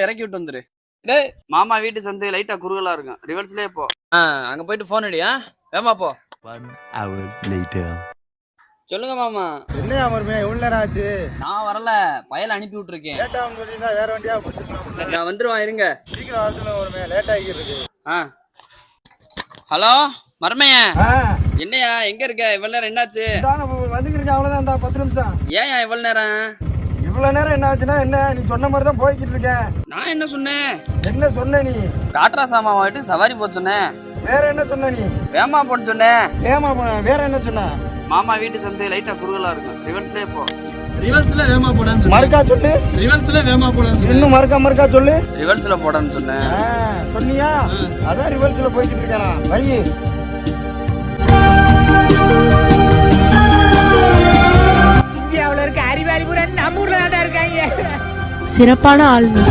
இறக்கி விட்டு வந்துரு. டேய் மாமா வீட்டு சந்தை லைட்டா குறுகலா இருக்கும், ரிவர்ஸ்லயே போ. அங்க போயிட்டு போன் அடியா, வேமா போ. 1 hour later. சொல்லுங்க மாமா. என்னையா மருமே எவ்வளவு நேரம் ஆச்சு? நான் வரல, பயல அனுப்பி விட்டுருக்கேன். லேட்டா வந்தீங்கன்னா வேற வண்டியா போட்டுக்கலாம். நான் வந்துருவான், இருங்க. சீக்கிரம் வரதுல வருமே, லேட் ஆகிருக்கு. ஹலோ மர்மைய, என்னையா எங்க இருக்க? இவ்வளவு நேரம் என்னாச்சு? வந்துக்கிட்டு இருக்கேன், அவ்வளவுதான். 10 நிமிஷம். ஏன் இவ்வளவு நேரம்? இவ்வளவு நேரம் என்ன ஆச்சுன்னா என்ன? நீ சொன்ன மாதிரி தான் போய்கிட்டு இருக்கேன். நான் என்ன சொன்னேன்? என்ன சொன்ன நீ? காட்ரா சாமா வீட்டுக்கு சவாரி போக சொன்னேன். வேற என்ன சொன்ன நீ? வேமா போன்னு சொன்னேன். வேமா போன. வேற என்ன சொன்ன? மாமா வீட்டு சந்தை லைட்டா குறுகலா இருக்கும், ரிவர்ஸ்லயே போ. ரிவர்ஸ்ல வேமா போடான்னு மறுக்கா சொல்லு. ரிவர்ஸ்ல வேமா போடான்னு இன்னும் மறுக்கா சொல்லு. ரிவர்ஸ்ல போடான்னு சொன்னேன். சொன்னியா? அதான் ரிவர்ஸ்ல போய்கிட்டு இருக்கேனா? வை. இந்தியாவுல இருக்க அறிவாளி பூரா நம்ம ஊர்ல தான் இருக்காங்க. சிறப்பான ஆளுமை.